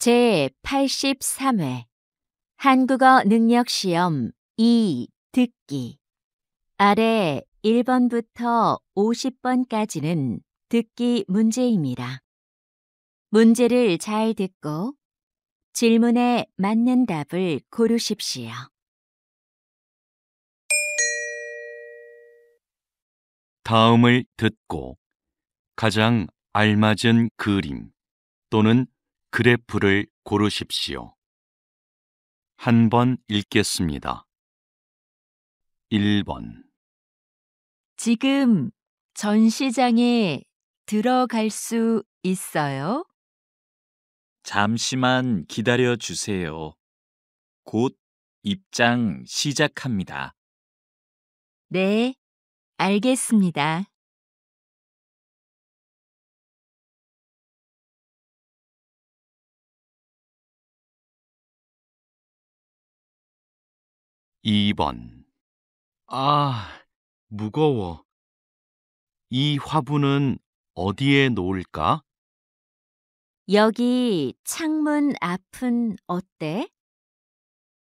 제83회 한국어 능력시험 2 듣기 아래 1번부터 50번까지는 듣기 문제입니다. 문제를 잘 듣고 질문에 맞는 답을 고르십시오. 다음을 듣고 가장 알맞은 그림 또는 그래프를 고르십시오. 한 번 읽겠습니다. 1번 지금 전시장에 들어갈 수 있어요? 잠시만 기다려 주세요. 곧 입장 시작합니다. 네, 알겠습니다. 2번 무거워. 이 화분은 어디에 놓을까? 여기 창문 앞은 어때?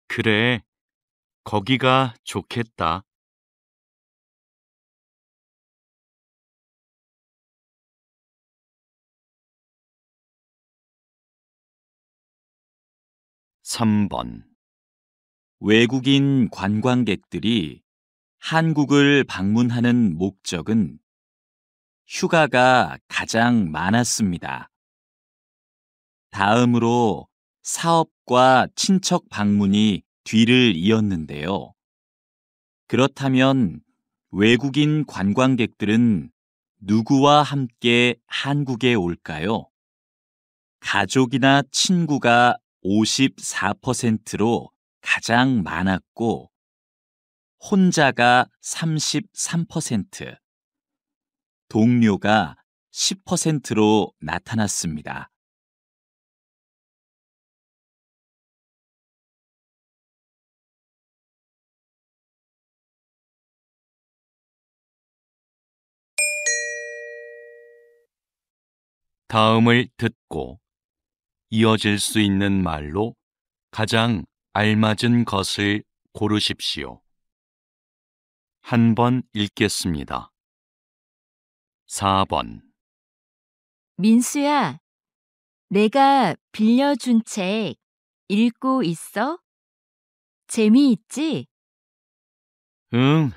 그래, 거기가 좋겠다. 3번 외국인 관광객들이 한국을 방문하는 목적은 휴가가 가장 많았습니다. 다음으로 사업과 친척 방문이 뒤를 이었는데요. 그렇다면 외국인 관광객들은 누구와 함께 한국에 올까요? 가족이나 친구가 54%로 가장 많았고, 혼자가 33%, 동료가 10%로 나타났습니다. 다음을 듣고 이어질 수 있는 말로 가장 알맞은 것을 고르십시오. 한 번 읽겠습니다. 4번 민수야, 내가 빌려준 책 읽고 있어? 재미있지? 응,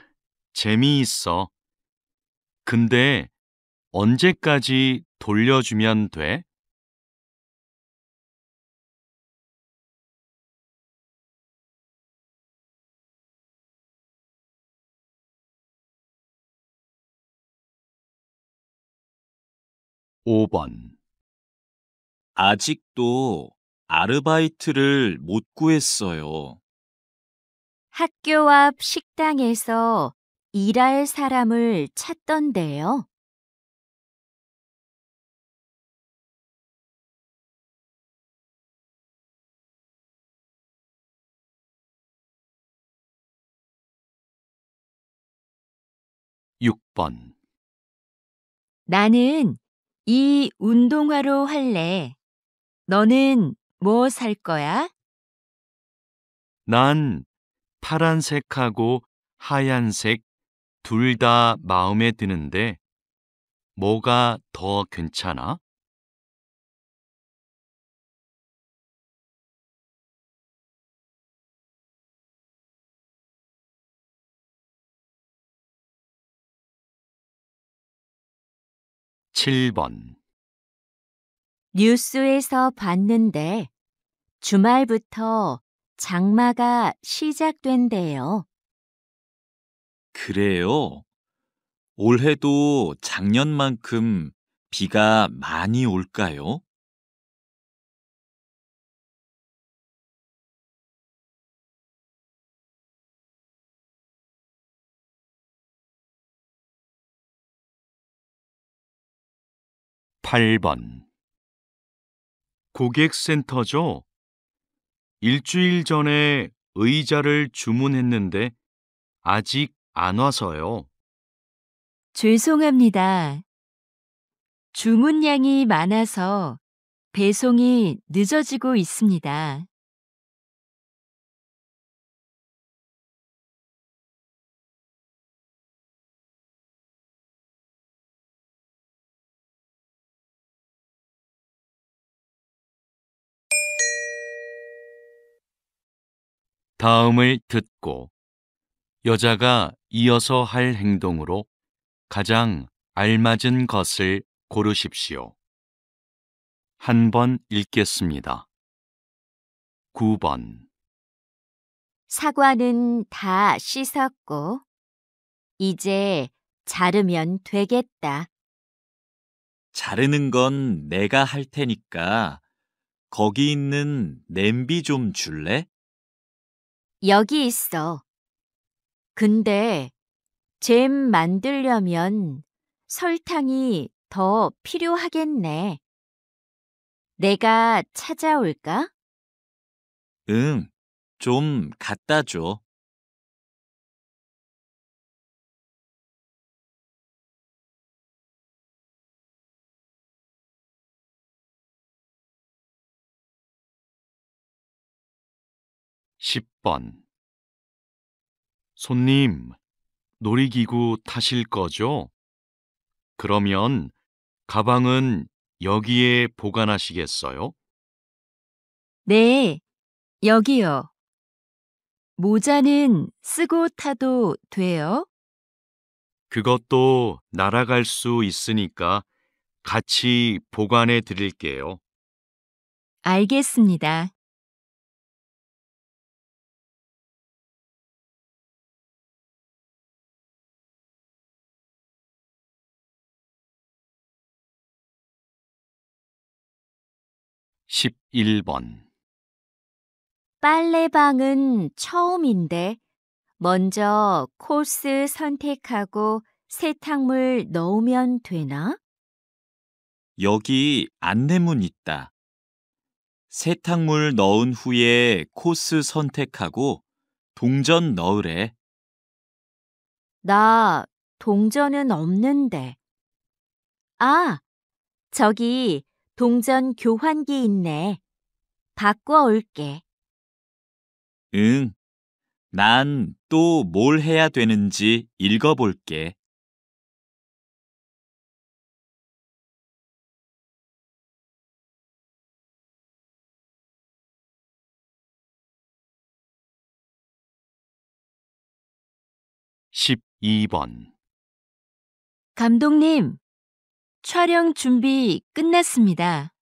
재미있어. 근데 언제까지 돌려주면 돼? 5번 아직도 아르바이트를 못 구했어요. 학교 앞 식당에서 일할 사람을 찾던데요. 6번 나는 이 운동화로 할래. 너는 뭐 살 거야? 난 파란색하고 하얀색 둘 다 마음에 드는데 뭐가 더 괜찮아? 7번 뉴스에서 봤는데 주말부터 장마가 시작된대요. 그래요? 올해도 작년만큼 비가 많이 올까요? 8번 고객센터죠? 일주일 전에 의자를 주문했는데 아직 안 와서요. 죄송합니다. 주문량이 많아서 배송이 늦어지고 있습니다. 다음을 듣고 여자가 이어서 할 행동으로 가장 알맞은 것을 고르십시오. 한 번 읽겠습니다. 9번. 사과는 다 씻었고, 이제 자르면 되겠다. 자르는 건 내가 할 테니까 거기 있는 냄비 좀 줄래? 여기 있어. 근데 잼 만들려면 설탕이 더 필요하겠네. 내가 찾아올까? 응, 좀 갖다 줘. 십 번. 손님, 놀이기구 타실 거죠? 그러면 가방은 여기에 보관하시겠어요? 네, 여기요. 모자는 쓰고 타도 돼요? 그것도 날아갈 수 있으니까 같이 보관해 드릴게요. 알겠습니다. 십일 번. 빨래방은 처음인데 먼저 코스 선택하고 세탁물 넣으면 되나? 여기 안내문 있다. 세탁물 넣은 후에 코스 선택하고 동전 넣으래. 나 동전은 없는데. 아, 저기 동전 교환기 있네. 바꿔 올게. 응, 난 또 뭘 해야 되는지 읽어볼게. 십이 번. 감독님, 촬영 준비 끝났습니다.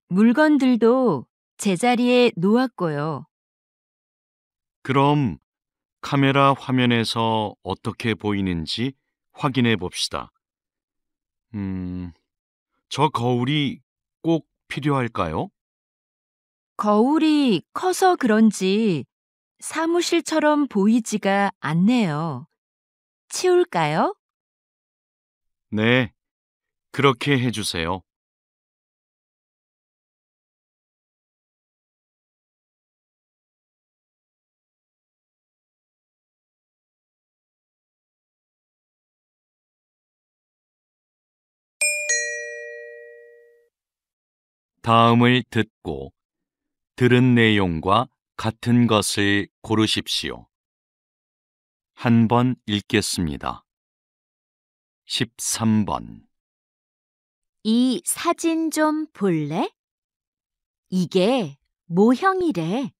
물건들도 제자리에 놓았고요. 그럼 카메라 화면에서 어떻게 보이는지 확인해 봅시다. 저 거울이 꼭 필요할까요? 거울이 커서 그런지 사무실처럼 보이지가 않네요. 치울까요? 네, 그렇게 해주세요. 다음을 듣고 들은 내용과 같은 것을 고르십시오. 한 번 읽겠습니다. 13번. 이 사진 좀 볼래? 이게 모형이래.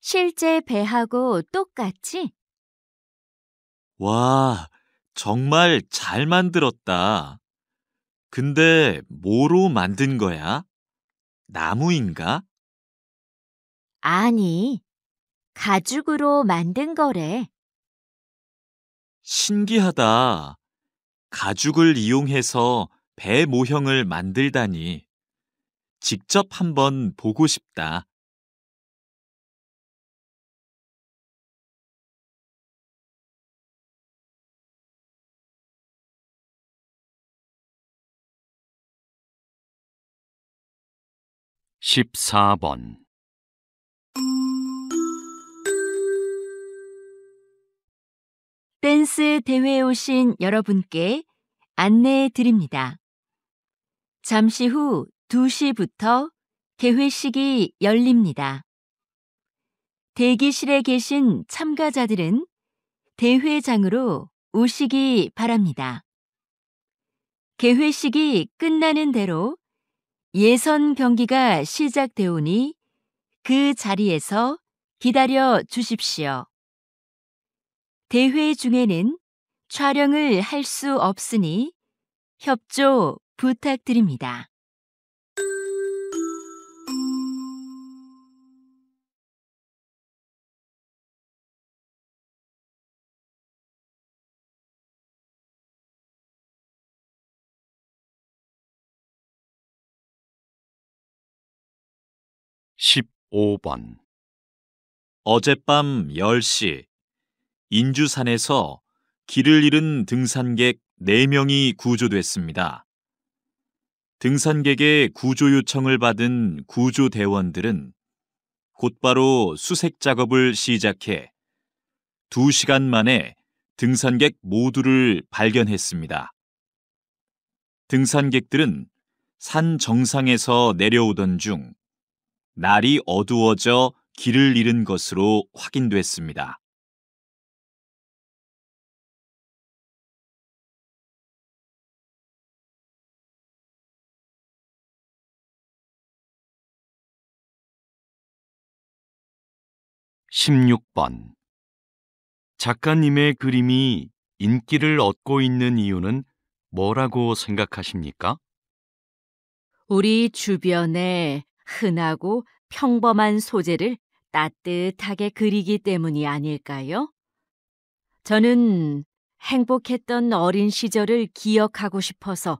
실제 배하고 똑같지? 와, 정말 잘 만들었다. 근데 뭐로 만든 거야? 나무인가? 아니, 가죽으로 만든 거래. 신기하다. 가죽을 이용해서 배 모형을 만들다니. 직접 한번 보고 싶다. 십사 번. 댄스 대회에 오신 여러분께 안내해 드립니다. 잠시 후 2시부터 개회식이 열립니다. 대기실에 계신 참가자들은 대회장으로 오시기 바랍니다. 개회식이 끝나는 대로 예선 경기가 시작되오니 그 자리에서 기다려 주십시오. 대회 중에는 촬영을 할 수 없으니 협조 부탁드립니다. 십오 번 어젯밤 10시 인주산에서 길을 잃은 등산객 4명이 구조됐습니다. 등산객의 구조 요청을 받은 구조대원들은 곧바로 수색 작업을 시작해 2시간 만에 등산객 모두를 발견했습니다. 등산객들은 산 정상에서 내려오던 중 날이 어두워져 길을 잃은 것으로 확인됐습니다. 십육 번 작가님의 그림이 인기를 얻고 있는 이유는 뭐라고 생각하십니까? 우리 주변에 흔하고 평범한 소재를 따뜻하게 그리기 때문이 아닐까요? 저는 행복했던 어린 시절을 기억하고 싶어서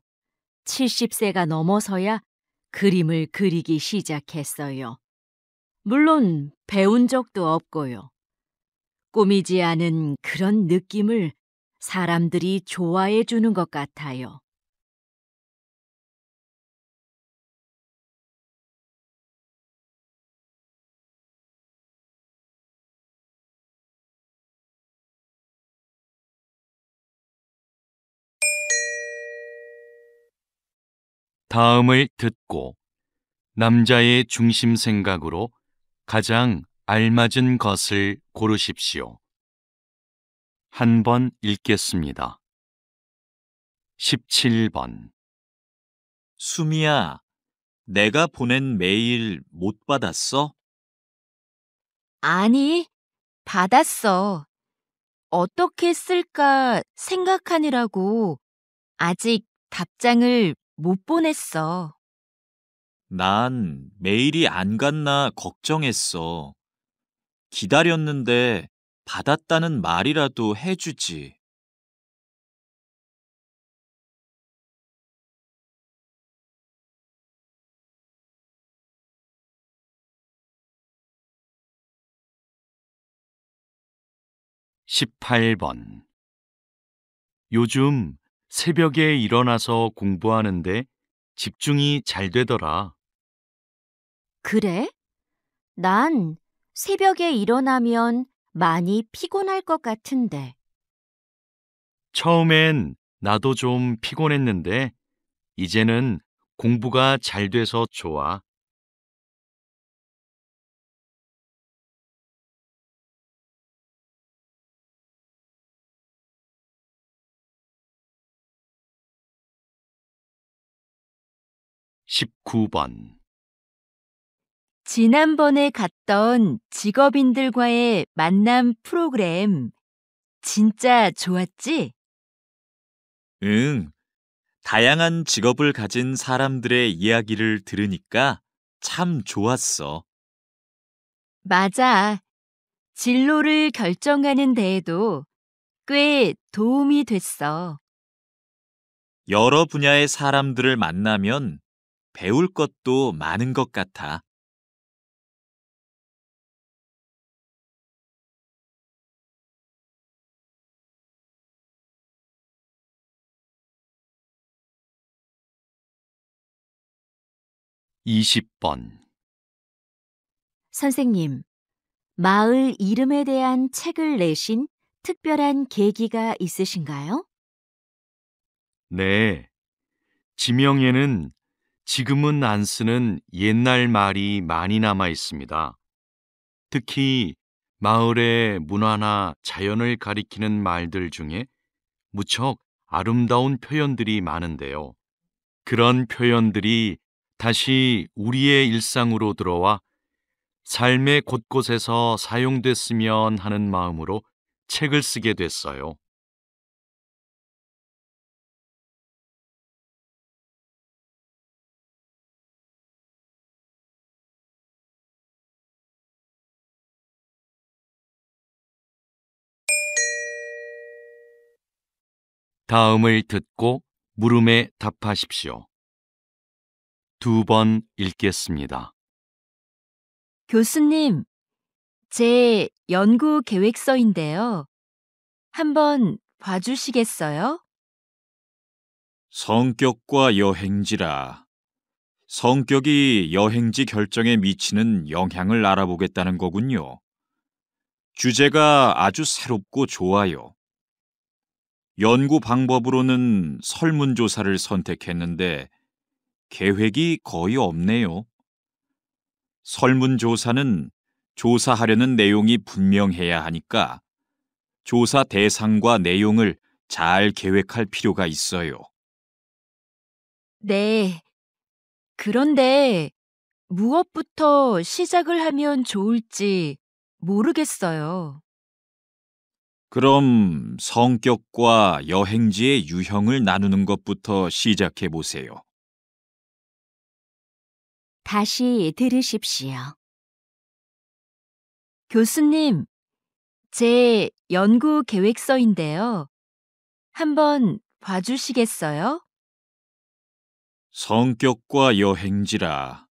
70세가 넘어서야 그림을 그리기 시작했어요. 물론 배운 적도 없고요. 꾸미지 않은 그런 느낌을 사람들이 좋아해 주는 것 같아요. 다음을 듣고 남자의 중심 생각으로 가장 알맞은 것을 고르십시오. 한 번 읽겠습니다. 17번 수미야, 내가 보낸 메일 못 받았어? 아니, 받았어. 어떻게 쓸까 생각하느라고 아직 답장을 못 보냈어. 난 메일이 안 갔나 걱정했어. 기다렸는데 받았다는 말이라도 해주지. 십팔 번 요즘 새벽에 일어나서 공부하는데 집중이 잘 되더라. 그래? 난 새벽에 일어나면 많이 피곤할 것 같은데. 처음엔 나도 좀 피곤했는데 이제는 공부가 잘 돼서 좋아. 십구 번 지난번에 갔던 직업인들과의 만남 프로그램 진짜 좋았지? 응, 다양한 직업을 가진 사람들의 이야기를 들으니까 참 좋았어. 맞아. 진로를 결정하는 데에도 꽤 도움이 됐어. 여러 분야의 사람들을 만나면 배울 것도 많은 것 같아. 이십 번 선생님, 마을 이름에 대한 책을 내신 특별한 계기가 있으신가요? 네, 지명에는 지금은 안 쓰는 옛날 말이 많이 남아 있습니다. 특히 마을의 문화나 자연을 가리키는 말들 중에 무척 아름다운 표현들이 많은데요. 그런 표현들이 다시 우리의 일상으로 들어와 삶의 곳곳에서 사용됐으면 하는 마음으로 책을 쓰게 됐어요. 다음을 듣고 물음에 답하십시오. 2번 읽겠습니다. 교수님, 제 연구 계획서인데요. 한번 봐주시겠어요? 성격과 여행지라. 성격이 여행지 결정에 미치는 영향을 알아보겠다는 거군요. 주제가 아주 새롭고 좋아요. 연구 방법으로는 설문조사를 선택했는데 계획이 거의 없네요. 설문조사는 조사하려는 내용이 분명해야 하니까 조사 대상과 내용을 잘 계획할 필요가 있어요. 네. 그런데 무엇부터 시작을 하면 좋을지 모르겠어요. 그럼 성격과 여행지의 유형을 나누는 것부터 시작해 보세요. 다시 들으십시오. 교수님, 제 연구 계획서인데요. 한번 봐주시겠어요? 성격과 여행지라.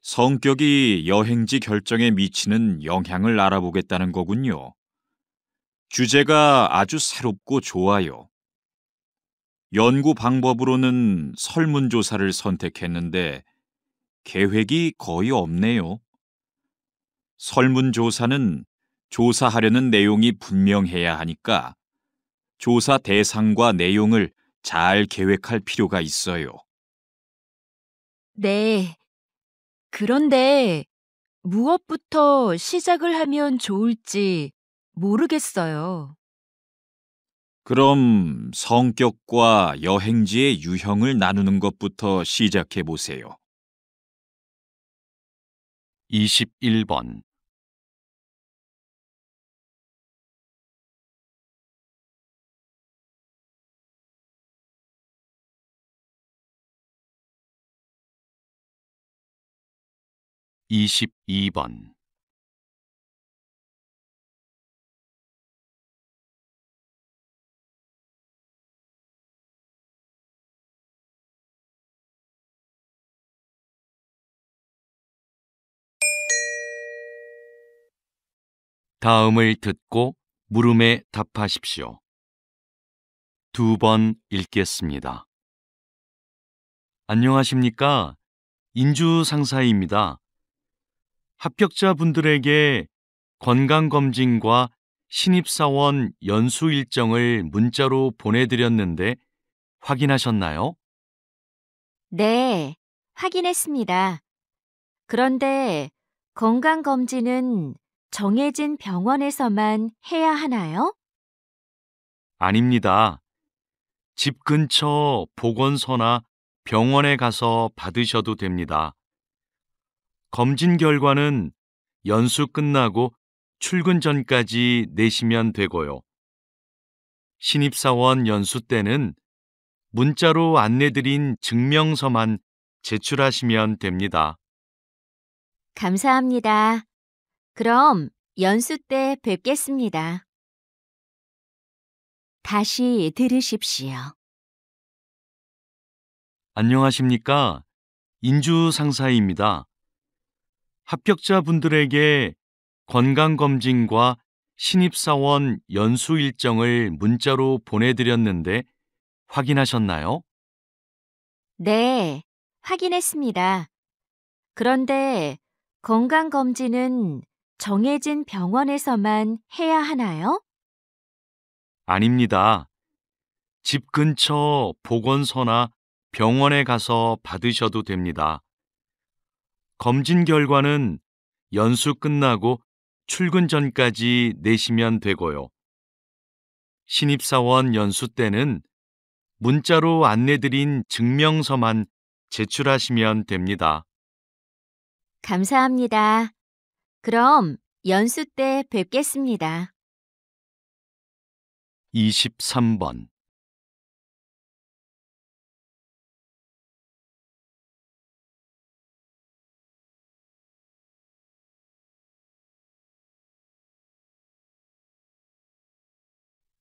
성격이 여행지 결정에 미치는 영향을 알아보겠다는 거군요. 주제가 아주 새롭고 좋아요. 연구 방법으로는 설문조사를 선택했는데 계획이 거의 없네요. 설문조사는 조사하려는 내용이 분명해야 하니까 조사 대상과 내용을 잘 계획할 필요가 있어요. 네. 그런데 무엇부터 시작을 하면 좋을지 모르겠어요. 그럼 성격과 여행지의 유형을 나누는 것부터 시작해 보세요. 21번. (22번) 다음을 듣고 물음에 답하십시오. 2번 읽겠습니다. 안녕하십니까? 인주 상사입니다. 합격자분들에게 건강검진과 신입사원 연수 일정을 문자로 보내드렸는데 확인하셨나요? 네, 확인했습니다. 그런데 건강검진은 정해진 병원에서만 해야 하나요? 아닙니다. 집 근처 보건소나 병원에 가서 받으셔도 됩니다. 검진 결과는 연수 끝나고 출근 전까지 내시면 되고요. 신입사원 연수 때는 문자로 안내드린 증명서만 제출하시면 됩니다. 감사합니다. 그럼 연수 때 뵙겠습니다. 다시 들으십시오. 안녕하십니까? 인주 상사입니다. 합격자분들에게 건강검진과 신입사원 연수 일정을 문자로 보내드렸는데 확인하셨나요? 네, 확인했습니다. 그런데 건강검진은 정해진 병원에서만 해야 하나요? 아닙니다. 집 근처 보건소나 병원에 가서 받으셔도 됩니다. 검진 결과는 연수 끝나고 출근 전까지 내시면 되고요. 신입사원 연수 때는 문자로 안내드린 증명서만 제출하시면 됩니다. 감사합니다. 그럼 연수 때 뵙겠습니다. 23번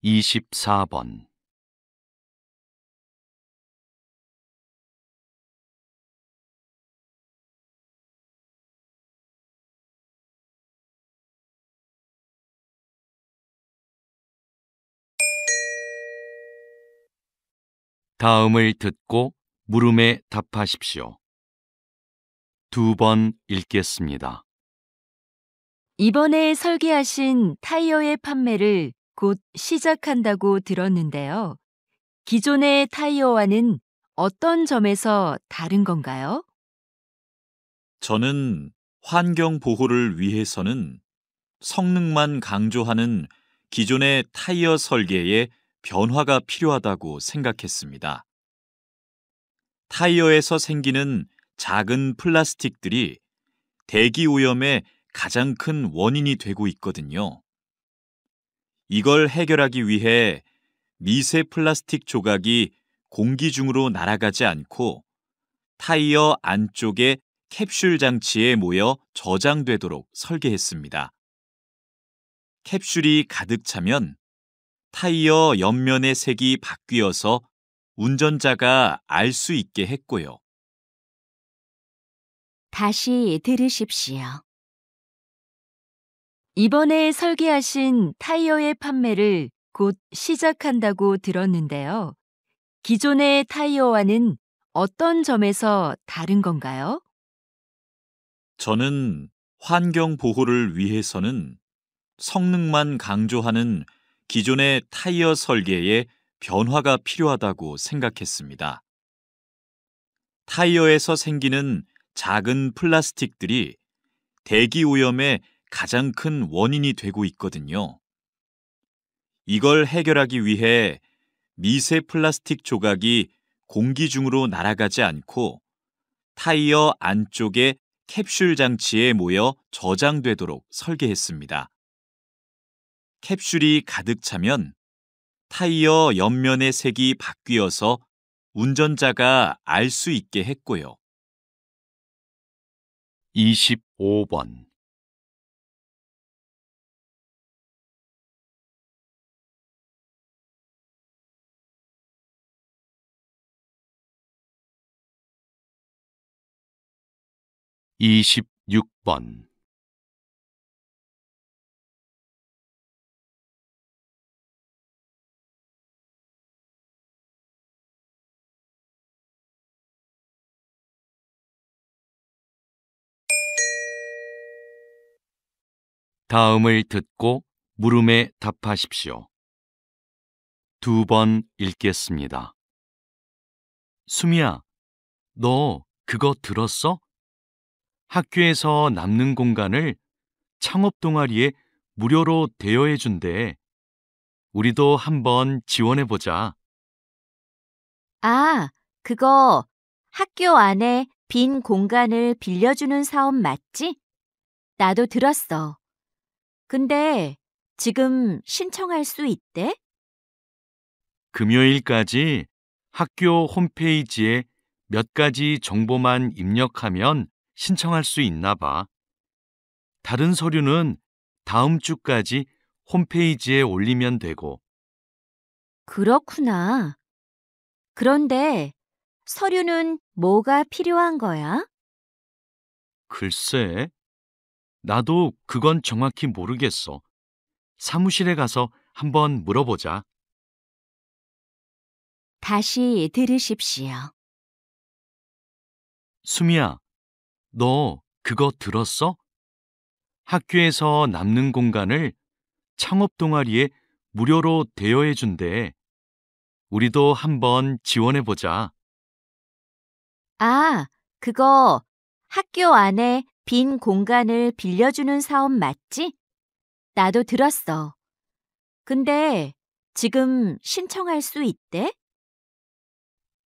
24번 다음을 듣고 물음에 답하십시오. 2번 읽겠습니다. 이번에 설계하신 타이어의 판매를 곧 시작한다고 들었는데요. 기존의 타이어와는 어떤 점에서 다른 건가요? 저는 환경 보호를 위해서는 성능만 강조하는 기존의 타이어 설계에 변화가 필요하다고 생각했습니다. 타이어에서 생기는 작은 플라스틱들이 대기 오염의 가장 큰 원인이 되고 있거든요. 이걸 해결하기 위해 미세 플라스틱 조각이 공기 중으로 날아가지 않고 타이어 안쪽의 캡슐 장치에 모여 저장되도록 설계했습니다. 캡슐이 가득 차면 타이어 옆면의 색이 바뀌어서 운전자가 알 수 있게 했고요. 다시 들으십시오. 이번에 설계하신 타이어의 판매를 곧 시작한다고 들었는데요. 기존의 타이어와는 어떤 점에서 다른 건가요? 저는 환경 보호를 위해서는 성능만 강조하는 기존의 타이어 설계에 변화가 필요하다고 생각했습니다. 타이어에서 생기는 작은 플라스틱들이 대기 오염의 가장 큰 원인이 되고 있거든요. 이걸 해결하기 위해 미세 플라스틱 조각이 공기 중으로 날아가지 않고 타이어 안쪽의 캡슐 장치에 모여 저장되도록 설계했습니다. 캡슐이 가득 차면 타이어 옆면의 색이 바뀌어서 운전자가 알 수 있게 했고요. 25번 26번 다음을 듣고 물음에 답하십시오. 2번 읽겠습니다. 수미야, 너 그거 들었어? 학교에서 남는 공간을 창업 동아리에 무료로 대여해 준대. 우리도 한번 지원해 보자. 아, 그거 학교 안에 빈 공간을 빌려주는 사업 맞지? 나도 들었어. 근데 지금 신청할 수 있대? 금요일까지 학교 홈페이지에 몇 가지 정보만 입력하면 신청할 수 있나 봐. 다른 서류는 다음 주까지 홈페이지에 올리면 되고. 그렇구나. 그런데 서류는 뭐가 필요한 거야? 글쎄, 나도 그건 정확히 모르겠어. 사무실에 가서 한번 물어보자. 다시 들으십시오. 수미야, 너 그거 들었어? 학교에서 남는 공간을 창업 동아리에 무료로 대여해 준대. 우리도 한번 지원해 보자. 아, 그거 학교 안에 빈 공간을 빌려주는 사업 맞지? 나도 들었어. 근데 지금 신청할 수 있대?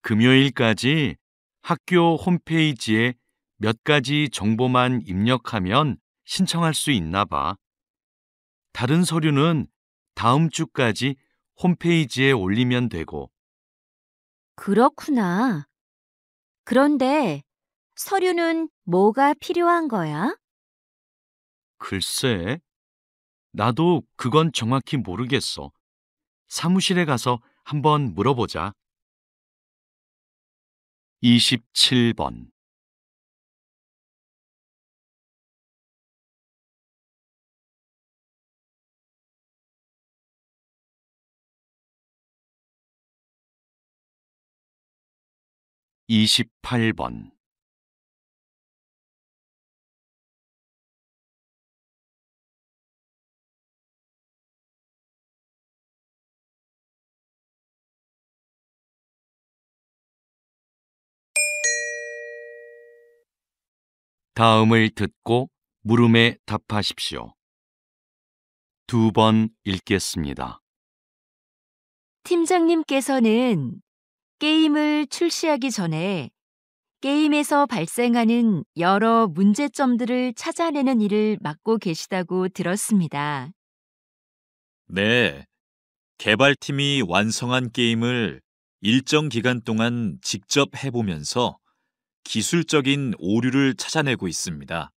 금요일까지 학교 홈페이지에 몇 가지 정보만 입력하면 신청할 수 있나 봐. 다른 서류는 다음 주까지 홈페이지에 올리면 되고, 그렇구나. 그런데 서류는 뭐가 필요한 거야? 글쎄, 나도 그건 정확히 모르겠어. 사무실에 가서 한번 물어보자. 27번. 28번. '다음을 듣고 물음에 답하십시오. 2번 읽겠습니다. 팀장님께서는 게임을 출시하기 전에 게임에서 발생하는 여러 문제점들을 찾아내는 일을 맡고 계시다고 들었습니다. 네, 개발팀이 완성한 게임을 일정 기간 동안 직접 해보면서 기술적인 오류를 찾아내고 있습니다.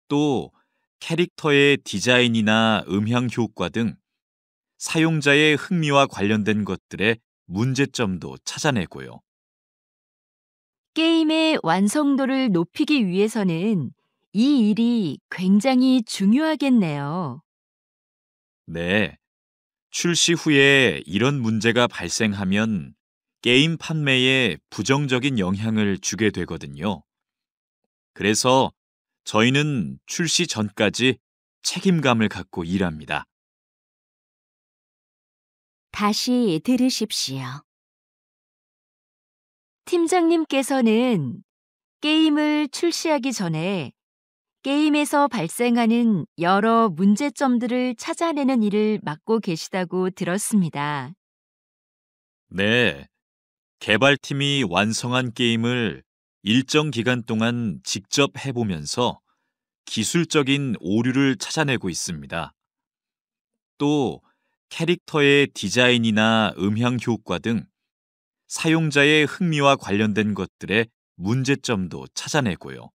또 캐릭터의 디자인이나 음향 효과 등 사용자의 흥미와 관련된 것들의 문제점도 찾아내고요. 게임의 완성도를 높이기 위해서는 이 일이 굉장히 중요하겠네요. 네, 출시 후에 이런 문제가 발생하면 게임 판매에 부정적인 영향을 주게 되거든요. 그래서 저희는 출시 전까지 책임감을 갖고 일합니다. 다시 들으십시오. 팀장님께서는 게임을 출시하기 전에 게임에서 발생하는 여러 문제점들을 찾아내는 일을 맡고 계시다고 들었습니다. 네, 개발팀이 완성한 게임을 일정 기간 동안 직접 해보면서 기술적인 오류를 찾아내고 있습니다. 또 캐릭터의 디자인이나 음향 효과 등 사용자의 흥미와 관련된 것들의 문제점도 찾아내고요.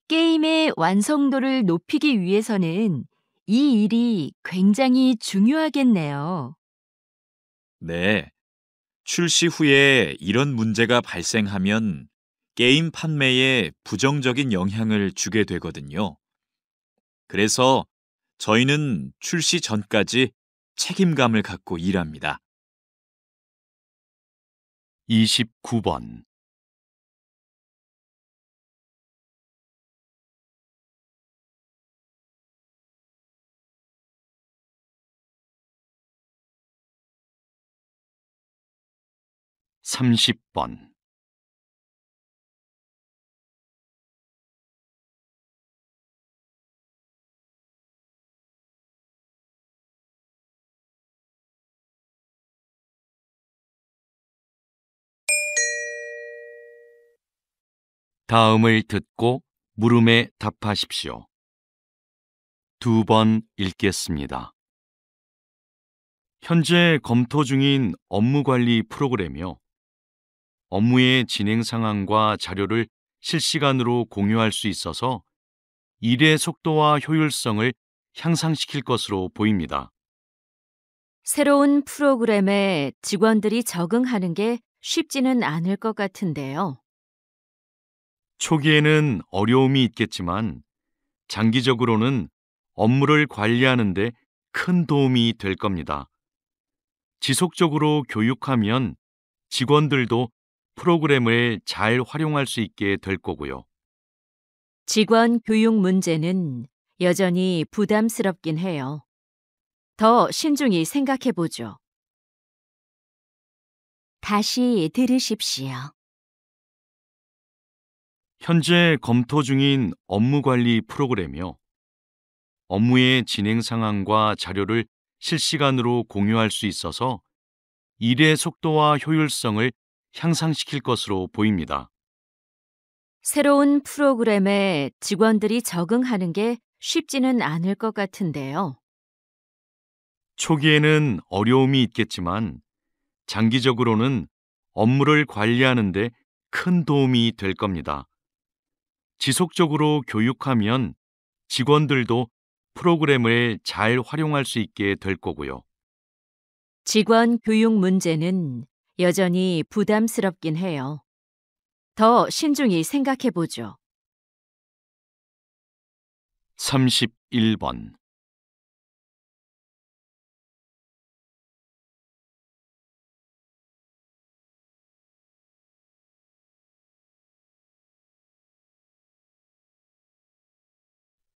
게임의 완성도를 높이기 위해서는 이 일이 굉장히 중요하겠네요. 네, 출시 후에 이런 문제가 발생하면 게임 판매에 부정적인 영향을 주게 되거든요. 그래서 저희는 출시 전까지 책임감을 갖고 일합니다. 29번. 30번. '다음을 듣고 물음에 답하십시오. 2번 읽겠습니다. 현재 검토 중인 업무관리 프로그램이요. 업무의 진행 상황과 자료를 실시간으로 공유할 수 있어서 일의 속도와 효율성을 향상시킬 것으로 보입니다. 새로운 프로그램에 직원들이 적응하는 게 쉽지는 않을 것 같은데요. 초기에는 어려움이 있겠지만 장기적으로는 업무를 관리하는 데 큰 도움이 될 겁니다. 지속적으로 교육하면 직원들도 프로그램을 잘 활용할 수 있게 될 거고요. 직원 교육 문제는 여전히 부담스럽긴 해요. 더 신중히 생각해 보죠. 다시 들으십시오. 현재 검토 중인 업무관리 프로그램이요. 업무의 진행 상황과 자료를 실시간으로 공유할 수 있어서 일의 속도와 효율성을 향상시킬 것으로 보입니다. 새로운 프로그램에 직원들이 적응하는 게 쉽지는 않을 것 같은데요. 초기에는 어려움이 있겠지만 장기적으로는 업무를 관리하는 데 큰 도움이 될 겁니다. 지속적으로 교육하면 직원들도 프로그램을 잘 활용할 수 있게 될 거고요. 직원 교육 문제는 여전히 부담스럽긴 해요. 더 신중히 생각해 보죠. 31번.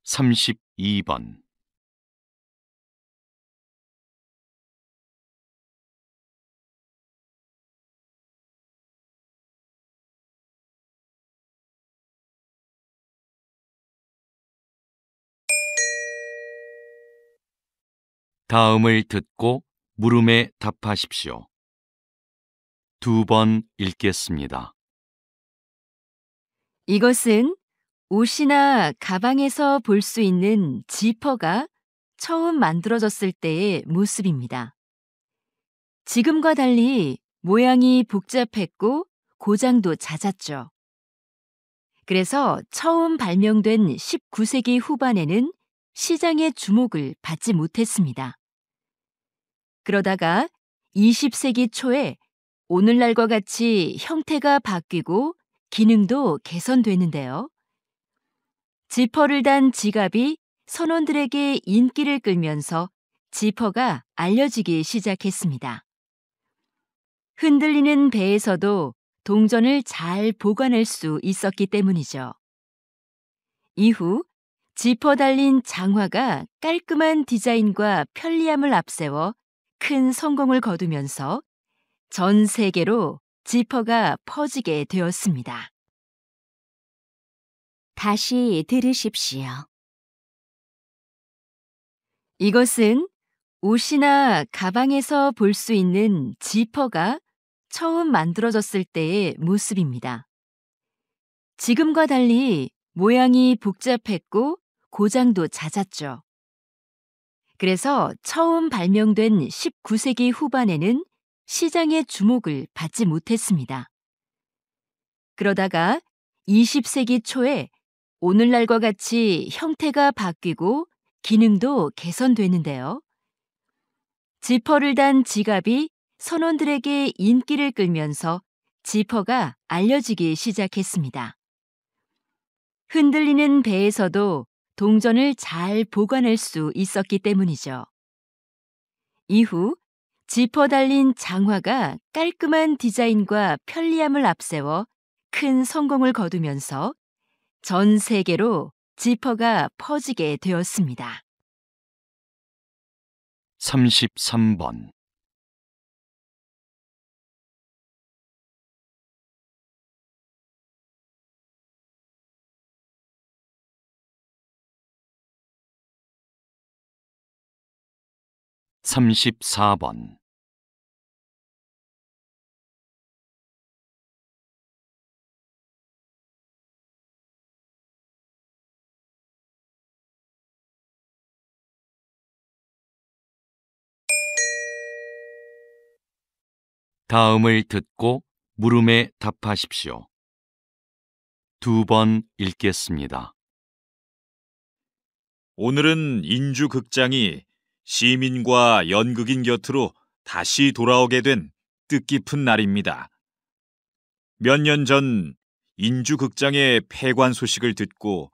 32번. '다음을 듣고 물음에 답하십시오. 2번 읽겠습니다. 이것은 옷이나 가방에서 볼 수 있는 지퍼가 처음 만들어졌을 때의 모습입니다. 지금과 달리 모양이 복잡했고 고장도 잦았죠. 그래서 처음 발명된 19세기 후반에는 시장의 주목을 받지 못했습니다. 그러다가 20세기 초에 오늘날과 같이 형태가 바뀌고 기능도 개선되는데요. 지퍼를 단 지갑이 선원들에게 인기를 끌면서 지퍼가 알려지기 시작했습니다. 흔들리는 배에서도 동전을 잘 보관할 수 있었기 때문이죠. 이후 지퍼 달린 장화가 깔끔한 디자인과 편리함을 앞세워 큰 성공을 거두면서 전 세계로 지퍼가 퍼지게 되었습니다. 다시 들으십시오. 이것은 옷이나 가방에서 볼 수 있는 지퍼가 처음 만들어졌을 때의 모습입니다. 지금과 달리 모양이 복잡했고 고장도 잦았죠. 그래서 처음 발명된 19세기 후반에는 시장의 주목을 받지 못했습니다. 그러다가 20세기 초에 오늘날과 같이 형태가 바뀌고 기능도 개선되는데요. 지퍼를 단 지갑이 선원들에게 인기를 끌면서 지퍼가 알려지기 시작했습니다. 흔들리는 배에서도 동전을 잘 보관할 수 있었기 때문이죠. 이후 지퍼 달린 장화가 깔끔한 디자인과 편리함을 앞세워 큰 성공을 거두면서 전 세계로 지퍼가 퍼지게 되었습니다. 33번. 34번. '다음을 듣고 물음에 답하십시오. 2번 읽겠습니다. 오늘은 인주극장이 시민과 연극인 곁으로 다시 돌아오게 된 뜻깊은 날입니다. 몇 년 전 인주극장의 폐관 소식을 듣고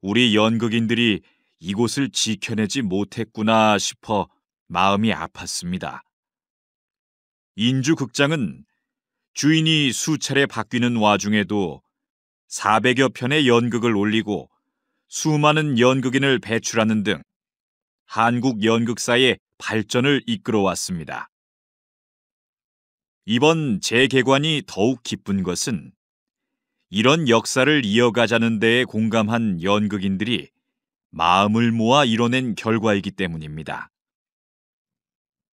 우리 연극인들이 이곳을 지켜내지 못했구나 싶어 마음이 아팠습니다. 인주극장은 주인이 수차례 바뀌는 와중에도 400여 편의 연극을 올리고 수많은 연극인을 배출하는 등 한국 연극사의 발전을 이끌어왔습니다. 이번 재개관이 더욱 기쁜 것은 이런 역사를 이어가자는 데에 공감한 연극인들이 마음을 모아 이뤄낸 결과이기 때문입니다.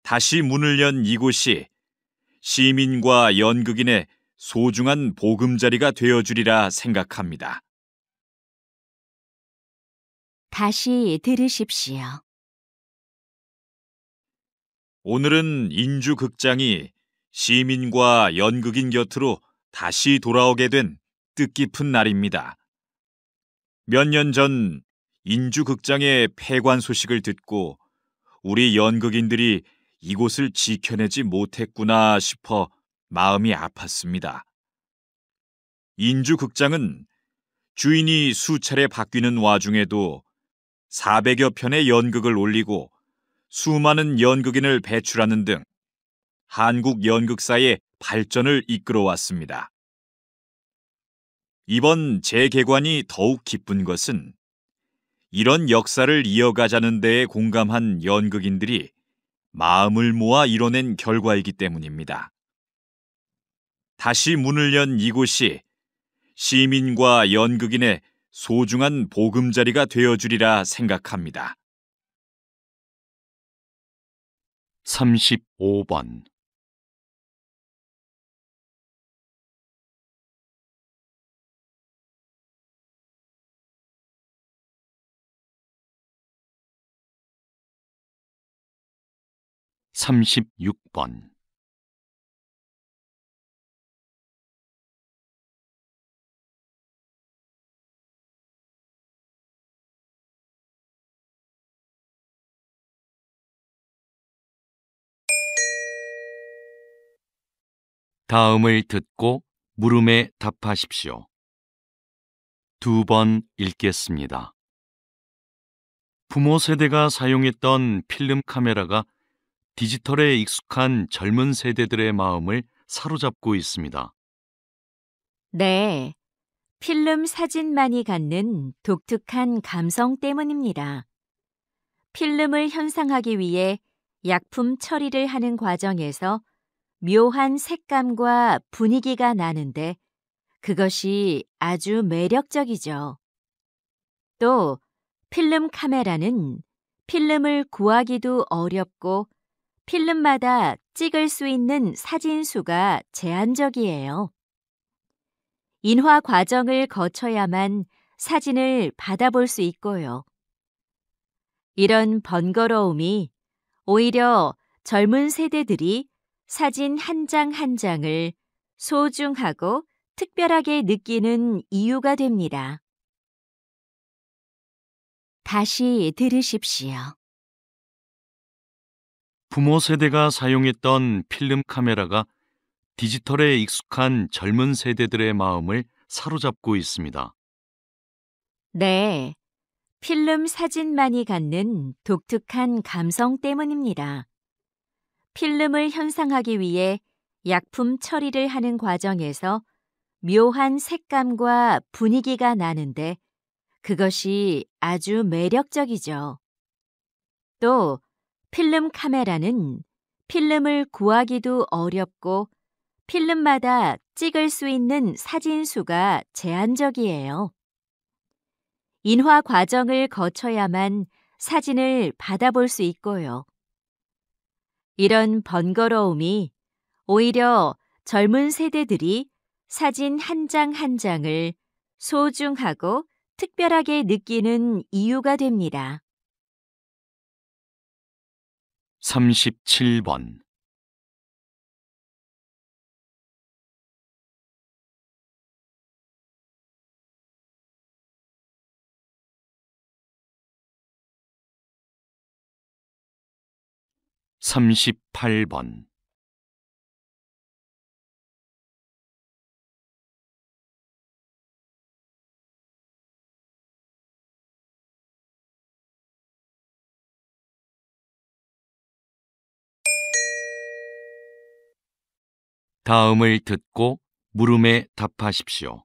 다시 문을 연 이곳이 시민과 연극인의 소중한 보금자리가 되어주리라 생각합니다. 다시 들으십시오. 오늘은 인주극장이 시민과 연극인 곁으로 다시 돌아오게 된 뜻깊은 날입니다. 몇 년 전 인주극장의 폐관 소식을 듣고 우리 연극인들이 이곳을 지켜내지 못했구나 싶어 마음이 아팠습니다. 인주극장은 주인이 수차례 바뀌는 와중에도 400여 편의 연극을 올리고 수많은 연극인을 배출하는 등 한국 연극사의 발전을 이끌어왔습니다. 이번 재개관이 더욱 기쁜 것은 이런 역사를 이어가자는 데에 공감한 연극인들이 마음을 모아 이뤄낸 결과이기 때문입니다. 다시 문을 연 이곳이 시민과 연극인의 소중한 보금자리가 되어주리라 생각합니다. 35번 36번 다음을 듣고 물음에 답하십시오. 2번 읽겠습니다. 부모 세대가 사용했던 필름 카메라가 디지털에 익숙한 젊은 세대들의 마음을 사로잡고 있습니다. 네, 필름 사진만이 갖는 독특한 감성 때문입니다. 필름을 현상하기 위해 약품 처리를 하는 과정에서 묘한 색감과 분위기가 나는데 그것이 아주 매력적이죠. 또 필름 카메라는 필름을 구하기도 어렵고 필름마다 찍을 수 있는 사진 수가 제한적이에요. 인화 과정을 거쳐야만 사진을 받아볼 수 있고요. 이런 번거로움이 오히려 젊은 세대들이 사진 한 장 한 장을 소중하고 특별하게 느끼는 이유가 됩니다. 다시 들으십시오. 부모 세대가 사용했던 필름 카메라가 디지털에 익숙한 젊은 세대들의 마음을 사로잡고 있습니다. 네, 필름 사진만이 갖는 독특한 감성 때문입니다. 필름을 현상하기 위해 약품 처리를 하는 과정에서 묘한 색감과 분위기가 나는데 그것이 아주 매력적이죠. 또 필름 카메라는 필름을 구하기도 어렵고 필름마다 찍을 수 있는 사진 수가 제한적이에요. 인화 과정을 거쳐야만 사진을 받아볼 수 있고요. 이런 번거로움이 오히려 젊은 세대들이 사진 한 장 한 장을 소중하고 특별하게 느끼는 이유가 됩니다. 37번 38번 다음을 듣고 물음에 답하십시오.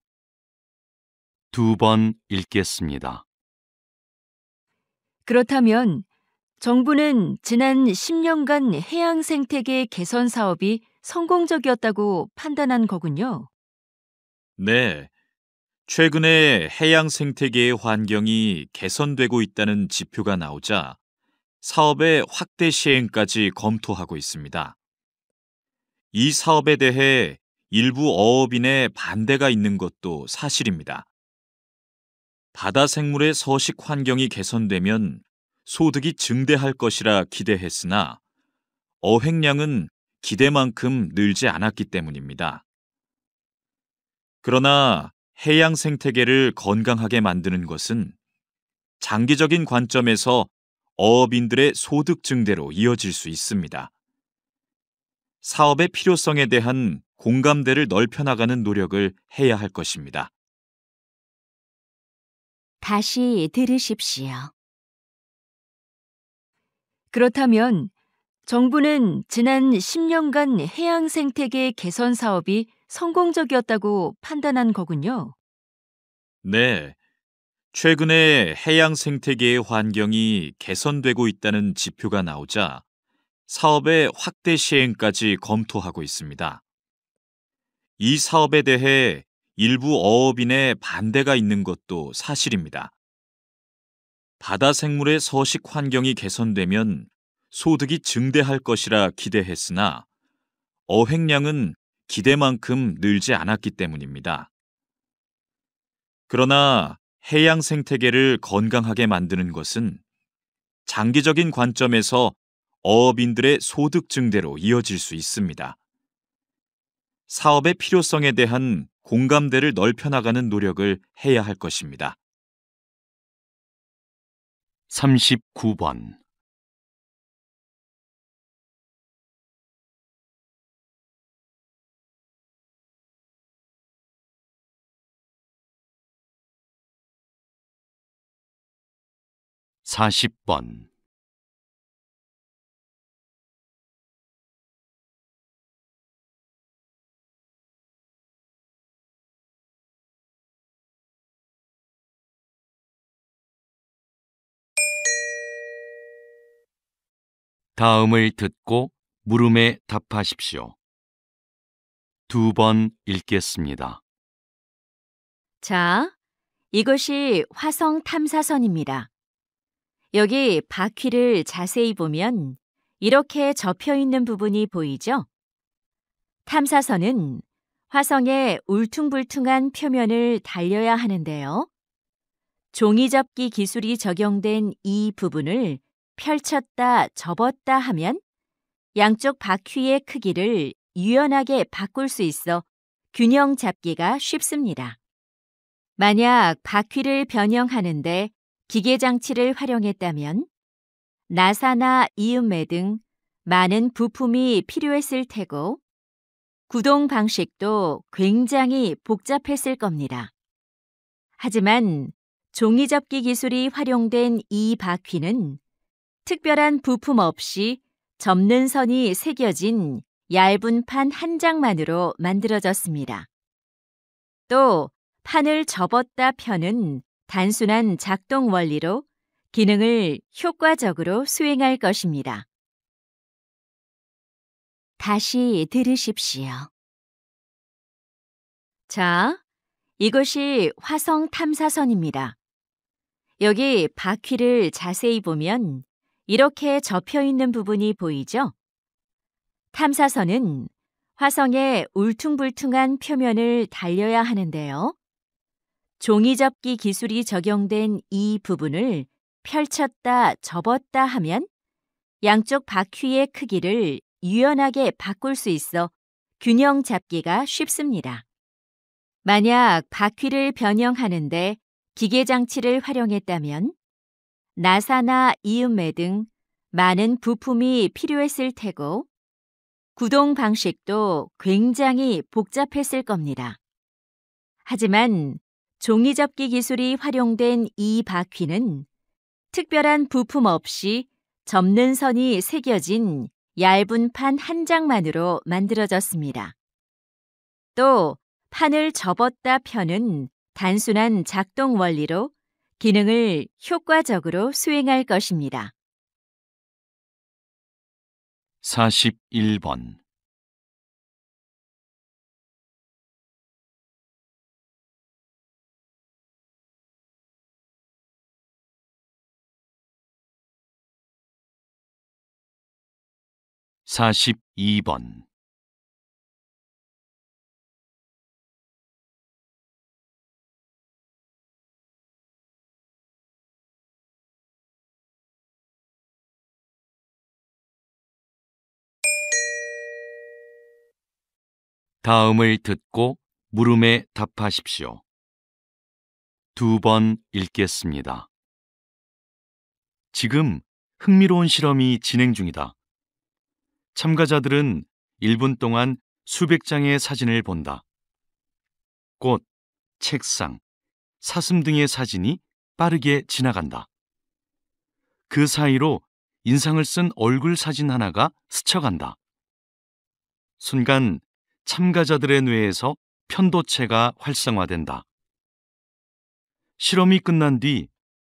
2번 읽겠습니다. 그렇다면 정부는 지난 10년간 해양 생태계 개선 사업이 성공적이었다고 판단한 거군요. 네, 최근에 해양 생태계의 환경이 개선되고 있다는 지표가 나오자 사업의 확대 시행까지 검토하고 있습니다. 이 사업에 대해 일부 어업인의 반대가 있는 것도 사실입니다. 바다 생물의 서식 환경이 개선되면 소득이 증대할 것이라 기대했으나 어획량은 기대만큼 늘지 않았기 때문입니다. 그러나 해양 생태계를 건강하게 만드는 것은 장기적인 관점에서 어업인들의 소득 증대로 이어질 수 있습니다. 사업의 필요성에 대한 공감대를 넓혀 나가는 노력을 해야 할 것입니다. 다시 들으십시오. 그렇다면 정부는 지난 10년간 해양 생태계 개선 사업이 성공적이었다고 판단한 거군요. 네, 최근에 해양 생태계의 환경이 개선되고 있다는 지표가 나오자 사업의 확대 시행까지 검토하고 있습니다. 이 사업에 대해 일부 어업인의 반대가 있는 것도 사실입니다. 바다 생물의 서식 환경이 개선되면 소득이 증대할 것이라 기대했으나 어획량은 기대만큼 늘지 않았기 때문입니다. 그러나 해양 생태계를 건강하게 만드는 것은 장기적인 관점에서 어업인들의 소득 증대로 이어질 수 있습니다. 사업의 필요성에 대한 공감대를 넓혀 나가는 노력을 해야 할 것입니다. 39번. (40번) 다음을 듣고 물음에 답하십시오. 2번 읽겠습니다. 자, 이것이 화성 탐사선입니다. 여기 바퀴를 자세히 보면 이렇게 접혀 있는 부분이 보이죠? 탐사선은 화성의 울퉁불퉁한 표면을 달려야 하는데요. 종이접기 기술이 적용된 이 부분을 펼쳤다 접었다 하면 양쪽 바퀴의 크기를 유연하게 바꿀 수 있어 균형 잡기가 쉽습니다. 만약 바퀴를 변형하는데 기계장치를 활용했다면 나사나 이음매 등 많은 부품이 필요했을 테고 구동 방식도 굉장히 복잡했을 겁니다. 하지만 종이접기 기술이 활용된 이 바퀴는 특별한 부품 없이 접는 선이 새겨진 얇은 판 한 장만으로 만들어졌습니다. 또 판을 접었다 펴는 단순한 작동 원리로 기능을 효과적으로 수행할 것입니다. 다시 들으십시오. 자, 이것이 화성 탐사선입니다. 여기 바퀴를 자세히 보면 이렇게 접혀 있는 부분이 보이죠? 탐사선은 화성의 울퉁불퉁한 표면을 달려야 하는데요. 종이접기 기술이 적용된 이 부분을 펼쳤다 접었다 하면 양쪽 바퀴의 크기를 유연하게 바꿀 수 있어 균형 잡기가 쉽습니다. 만약 바퀴를 변형하는데 기계장치를 활용했다면 나사나 이음매 등 많은 부품이 필요했을 테고 구동 방식도 굉장히 복잡했을 겁니다. 하지만 종이접기 기술이 활용된 이 바퀴는 특별한 부품 없이 접는 선이 새겨진 얇은 판 한 장만으로 만들어졌습니다. 또 판을 접었다 펴는 단순한 작동 원리로 기능을 효과적으로 수행할 것입니다. 41번 42번. 다음을 듣고 물음에 답하십시오. 2번 읽겠습니다. 지금 흥미로운 실험이 진행 중이다. 참가자들은 1분 동안 수백 장의 사진을 본다. 꽃, 책상, 사슴 등의 사진이 빠르게 지나간다. 그 사이로 인상을 쓴 얼굴 사진 하나가 스쳐간다. 순간 참가자들의 뇌에서 편도체가 활성화된다. 실험이 끝난 뒤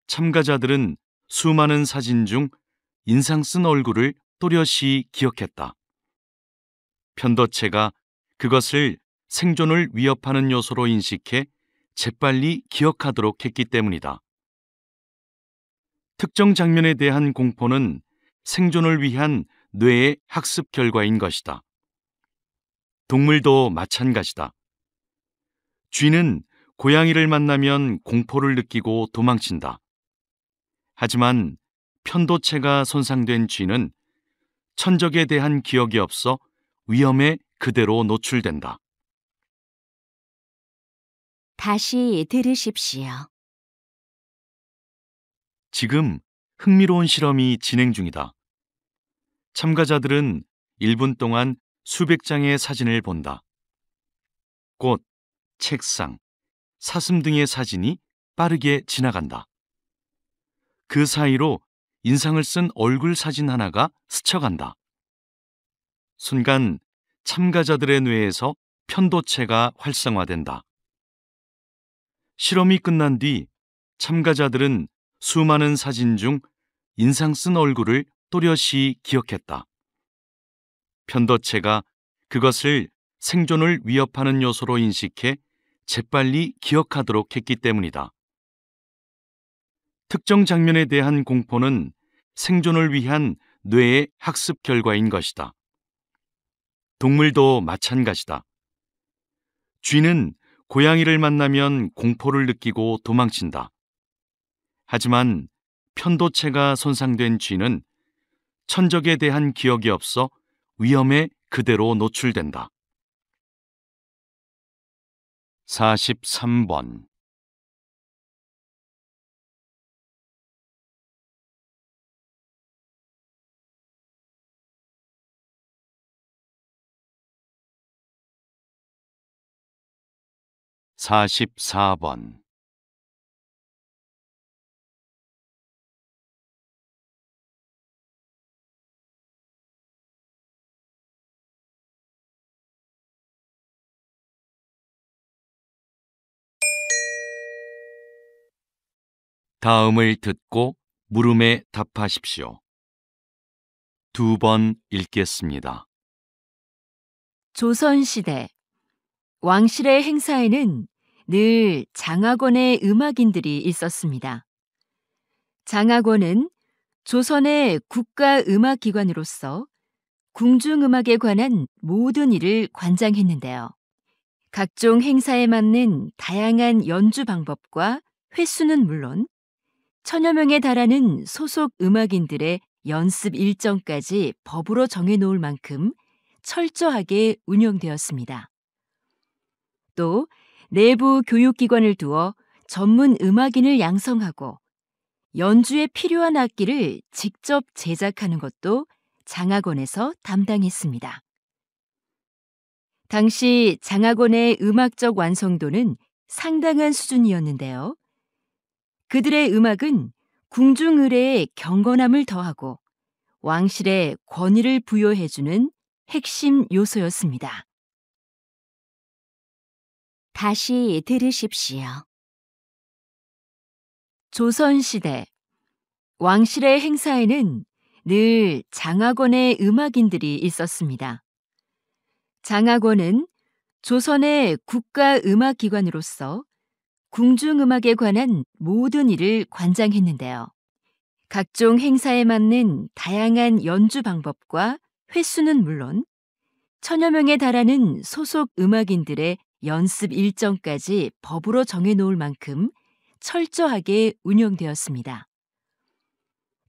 참가자들은 수많은 사진 중 인상 쓴 얼굴을 또렷이 기억했다. 편도체가 그것을 생존을 위협하는 요소로 인식해 재빨리 기억하도록 했기 때문이다. 특정 장면에 대한 공포는 생존을 위한 뇌의 학습 결과인 것이다. 동물도 마찬가지다. 쥐는 고양이를 만나면 공포를 느끼고 도망친다. 하지만 편도체가 손상된 쥐는 천적에 대한 기억이 없어 위험에 그대로 노출된다. 다시 들으십시오. 지금 흥미로운 실험이 진행 중이다. 참가자들은 1분 동안 수백 장의 사진을 본다. 꽃, 책상, 사슴 등의 사진이 빠르게 지나간다. 그 사이로 인상을 쓴 얼굴 사진 하나가 스쳐간다. 순간 참가자들의 뇌에서 편도체가 활성화된다. 실험이 끝난 뒤 참가자들은 수많은 사진 중 인상 쓴 얼굴을 또렷이 기억했다. 편도체가 그것을 생존을 위협하는 요소로 인식해 재빨리 기억하도록 했기 때문이다. 특정 장면에 대한 공포는 생존을 위한 뇌의 학습 결과인 것이다. 동물도 마찬가지다. 쥐는 고양이를 만나면 공포를 느끼고 도망친다. 하지만 편도체가 손상된 쥐는 천적에 대한 기억이 없어 위험에 그대로 노출된다. 43번. (44번) 다음을 듣고 물음에 답하십시오. 2번 읽겠습니다. 조선시대 왕실의 행사에는 늘 장학원의 음악인들이 있었습니다. 장학원은 조선의 국가음악기관으로서 궁중음악에 관한 모든 일을 관장했는데요. 각종 행사에 맞는 다양한 연주 방법과 횟수는 물론 천여 명에 달하는 소속 음악인들의 연습 일정까지 법으로 정해놓을 만큼 철저하게 운영되었습니다. 또 내부 교육기관을 두어 전문 음악인을 양성하고 연주에 필요한 악기를 직접 제작하는 것도 장학원에서 담당했습니다. 당시 장학원의 음악적 완성도는 상당한 수준이었는데요. 그들의 음악은 궁중 의례의 경건함을 더하고 왕실의 권위를 부여해주는 핵심 요소였습니다. 다시 들으십시오. 조선시대 왕실의 행사에는 늘 장학원의 음악인들이 있었습니다. 장학원은 조선의 국가음악기관으로서 궁중음악에 관한 모든 일을 관장했는데요. 각종 행사에 맞는 다양한 연주 방법과 횟수는 물론 천여 명에 달하는 소속 음악인들의 연습 일정까지 법으로 정해놓을 만큼 철저하게 운영되었습니다.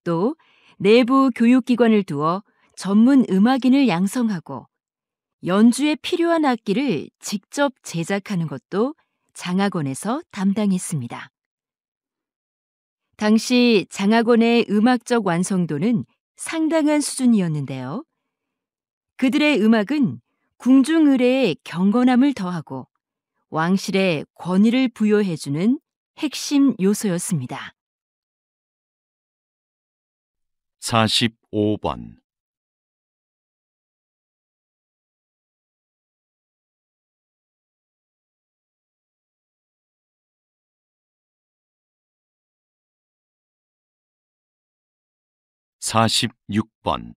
또 내부 교육기관을 두어 전문 음악인을 양성하고 연주에 필요한 악기를 직접 제작하는 것도 장악원에서 담당했습니다. 당시 장악원의 음악적 완성도는 상당한 수준이었는데요. 그들의 음악은 궁중의례의 경건함을 더하고 왕실의 권위를 부여해주는 핵심 요소였습니다. 45번. 사십육 번.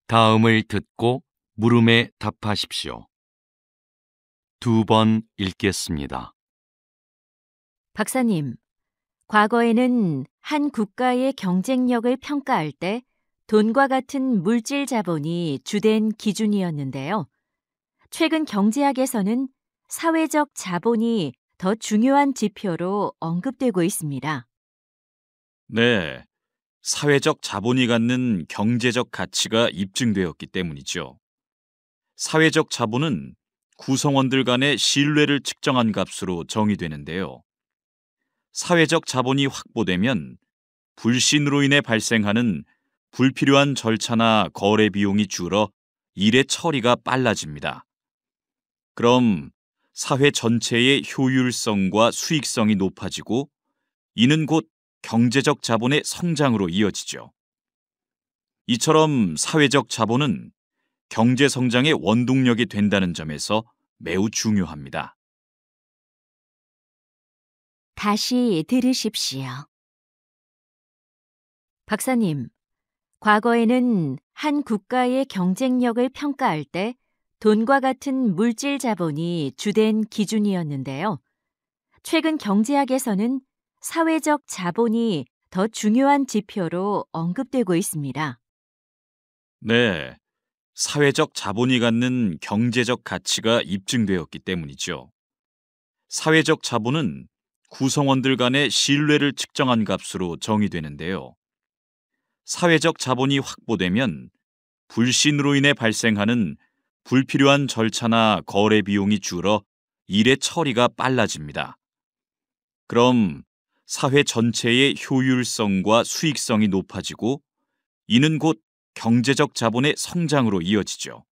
다음을 듣고 물음에 답하십시오. 2번 읽겠습니다. 박사님, 과거에는 한 국가의 경쟁력을 평가할 때 돈과 같은 물질 자본이 주된 기준이었는데요. 최근 경제학에서는 사회적 자본이 더 중요한 지표로 언급되고 있습니다. 네, 사회적 자본이 갖는 경제적 가치가 입증되었기 때문이죠. 사회적 자본은 구성원들 간의 신뢰를 측정한 값으로 정의되는데요. 사회적 자본이 확보되면 불신으로 인해 발생하는 불필요한 절차나 거래 비용이 줄어 일의 처리가 빨라집니다. 그럼 사회 전체의 효율성과 수익성이 높아지고 이는 곧 경제적 자본의 성장으로 이어지죠. 이처럼 사회적 자본은 경제 성장의 원동력이 된다는 점에서 매우 중요합니다. 다시 들으십시오. 박사님, 과거에는 한 국가의 경쟁력을 평가할 때 돈과 같은 물질 자본이 주된 기준이었는데요. 최근 경제학에서는 사회적 자본이 더 중요한 지표로 언급되고 있습니다. 네, 사회적 자본이 갖는 경제적 가치가 입증되었기 때문이죠. 사회적 자본은 구성원들 간의 신뢰를 측정한 값으로 정의되는데요. 사회적 자본이 확보되면 불신으로 인해 발생하는 불필요한 절차나 거래 비용이 줄어 일의 처리가 빨라집니다. 그럼 사회 전체의 효율성과 수익성이 높아지고 이는 곧 경제적 자본의 성장으로 이어지죠.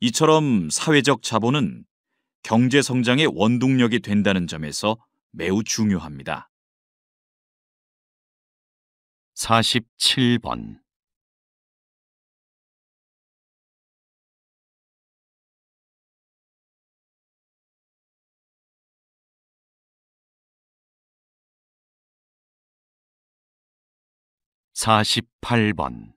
이처럼 사회적 자본은 경제 성장의 원동력이 된다는 점에서 매우 중요합니다. 47번. 사십팔 번.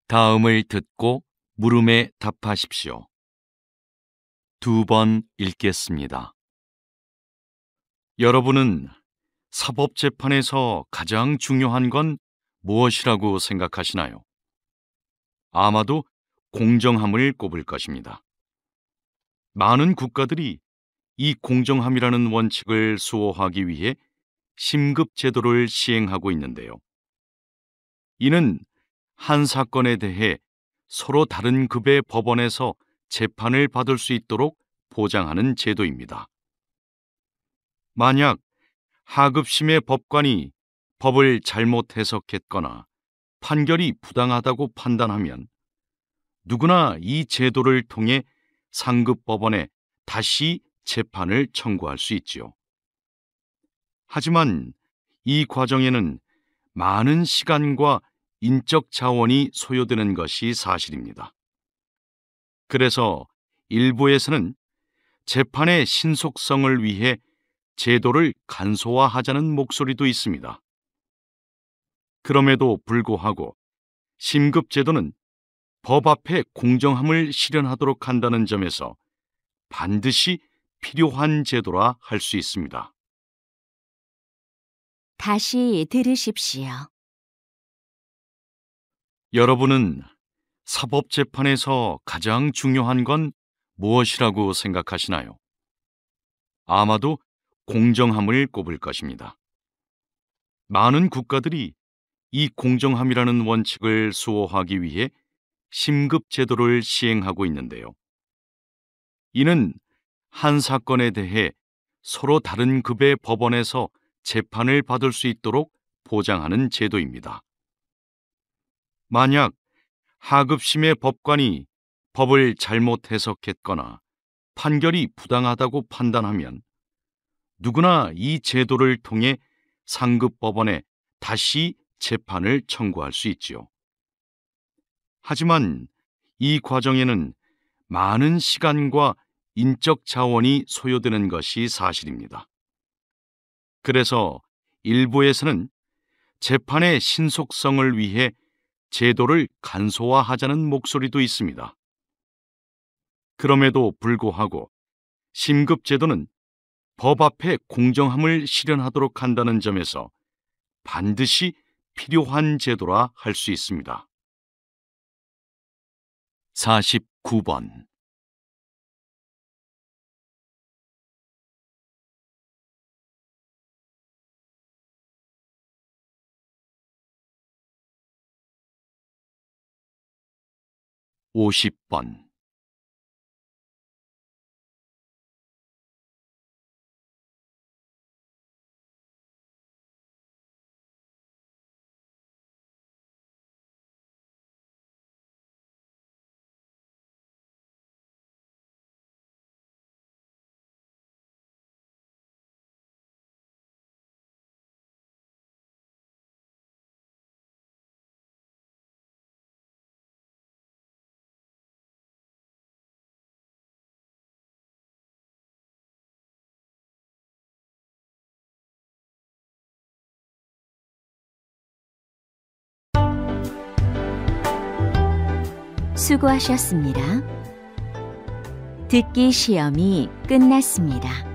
다음을 듣고 물음에 답하십시오. 2번 읽겠습니다. 여러분은 사법재판에서 가장 중요한 건 무엇이라고 생각하시나요? 아마도 공정함을 꼽을 것입니다. 많은 국가들이 이 공정함이라는 원칙을 수호하기 위해 심급 제도를 시행하고 있는데요. 이는 한 사건에 대해 서로 다른 급의 법원에서 재판을 받을 수 있도록 보장하는 제도입니다. 만약 하급심의 법관이 법을 잘못 해석했거나 판결이 부당하다고 판단하면 누구나 이 제도를 통해 상급 법원에 다시 재판을 청구할 수 있지요. 하지만 이 과정에는 많은 시간과 인적 자원이 소요되는 것이 사실입니다. 그래서 일부에서는 재판의 신속성을 위해 제도를 간소화하자는 목소리도 있습니다. 그럼에도 불구하고 심급제도는 법 앞에 공정함을 실현하도록 한다는 점에서 반드시 필요한 제도라 할 수 있습니다. 다시 들으십시오. 여러분은 사법재판에서 가장 중요한 건 무엇이라고 생각하시나요? 아마도 공정함을 꼽을 것입니다. 많은 국가들이 이 공정함이라는 원칙을 수호하기 위해 심급제도를 시행하고 있는데요. 이는 한 사건에 대해 서로 다른 급의 법원에서 재판을 받을 수 있도록 보장하는 제도입니다. 만약 하급심의 법관이 법을 잘못 해석했거나 판결이 부당하다고 판단하면 누구나 이 제도를 통해 상급 법원에 다시 재판을 청구할 수 있지요. 하지만 이 과정에는 많은 시간과 인적 자원이 소요되는 것이 사실입니다. 그래서 일부에서는 재판의 신속성을 위해 제도를 간소화하자는 목소리도 있습니다. 그럼에도 불구하고 심급제도는 법 앞에 공정함을 실현하도록 한다는 점에서 반드시 필요한 제도라 할 수 있습니다. 49번. (50번) 수고하셨습니다. 듣기 시험이 끝났습니다.